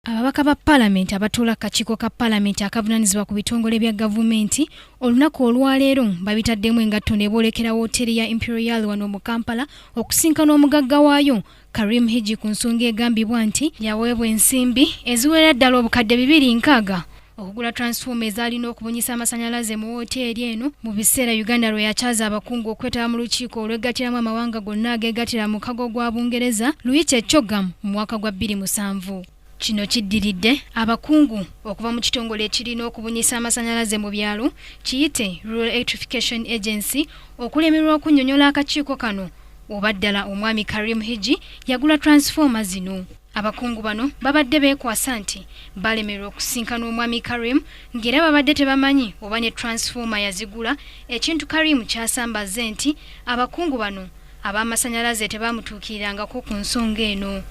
Ababaka ba Parliament abatuula akakiiko ka Parliament akavunaanyizibwa ku bitongole bya gavumenti olunaku olwaleero babitaddemu engatto ne boolekera wooteeri ya Imperial wano mu Kampala okusinkana omugagga waayo Karim Hijji ku nsonga egambibwa nti yaweebwa ensimbi eziwera ddala obukadde 260 okugula transforma ezalina okubunyisa amasannyalaze mu wooteeri eno mu biseera Uganda lwe yakyaza abakungu okwetaba mu lukiiko olweggatiramu amawanga gonna ageegattira mu kago gwa Bungereza Luiche Chogam mu mwaka gwa 2007. Kino kiddiridde abakungu okuva mu kitongole ekirina okubunyisa amasannyalaze mu byalo kiyite Rural Electrification Agency okulemerwa okunnyonnyola akakiiko kano oba ddala omwami Karim Hijji yagula transforma zino. Abakungu bano babadde beekwasa nti balemerwa okusinkana omwami Karim ng'era babadde tebamanyi oba ne transforma yazigula, ekintu Karim kyasambaze nti abakungu bano ab'amasannyalaze tebamutuukirirangako ku nsonga eno.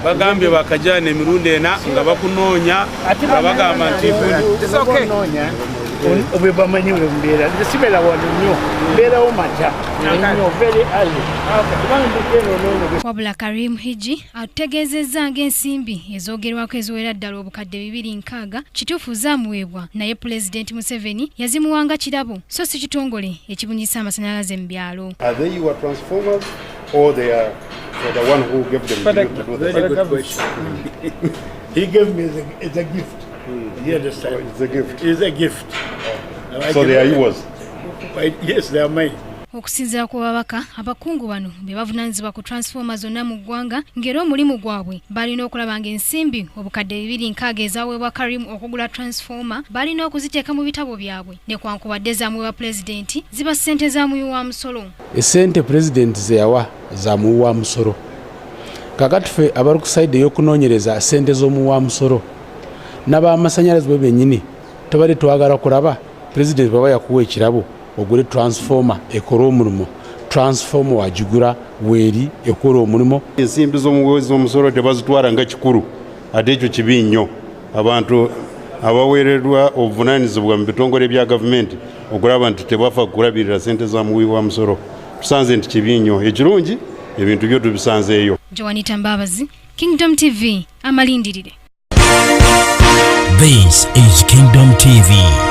Bagambye bakajana emirundi ena nga bakunoonya nga bagamba nti obwe bamanyi bwe mbeera nze sibeera wano nnyo mbeerawo makya nnyo very early. Wabula Karim Hijji atutegeezezza ng'ensimbi ezoogerwako eziwera ddala obukadde 260 kituufu zaamuweebwa naye Pulezidenti Museveni yazimuwanga kirabo so si kitongole ekibunyisa amasannyalaze mu byalo. Are they your transformers or they are for the one who gave them to do the good question. He gave me as a gift. You understand? It's a gift. It's a gift. So they are yours? Yes, they are mine. Okusinziira ku babaka abakungu bano be bavunaanyizibwa ku transforma zonna mu ggwanga ng'era omulimu gwabwe balina okulaba ng'ensimbi obukadde 260 ezaweebwa Karim okugula transforma balina okuziteeka mu bitabo byabwe ne kwankubadde zaamuweebwa Pulezidenti ziba ssente za muwi wa musolo. Essente Pulezidenti ze yawa za muwi wa musolo. Kakati ffe abali ku sayidi ey'okunoonyereza ssente z'omuwi wa musolo n'ab'amasannyalaze bwe bennyini tebali twagala kulaba Pulezidenti bw'aba yakuwa ekirabo ogule transforma ekola omulimu transforma wagigula weeri ekola omulimu. Ensimbi z'omuweezi w'omusolo tebazitwala nga kikulu ate ekyo kibi nnyo. Abantu abaweereddwa obuvunaanyizibwa mu bitongole bya gavumenti okulaba nti tebafa kulabirira ssente za muwi wa musolo tusanze nti kibi nnyo. Ekirungi ebintu byo tubisanzeeyo. Joanita Mbabazi, Kingdom TV, amalindirire. This is Kingdom TV.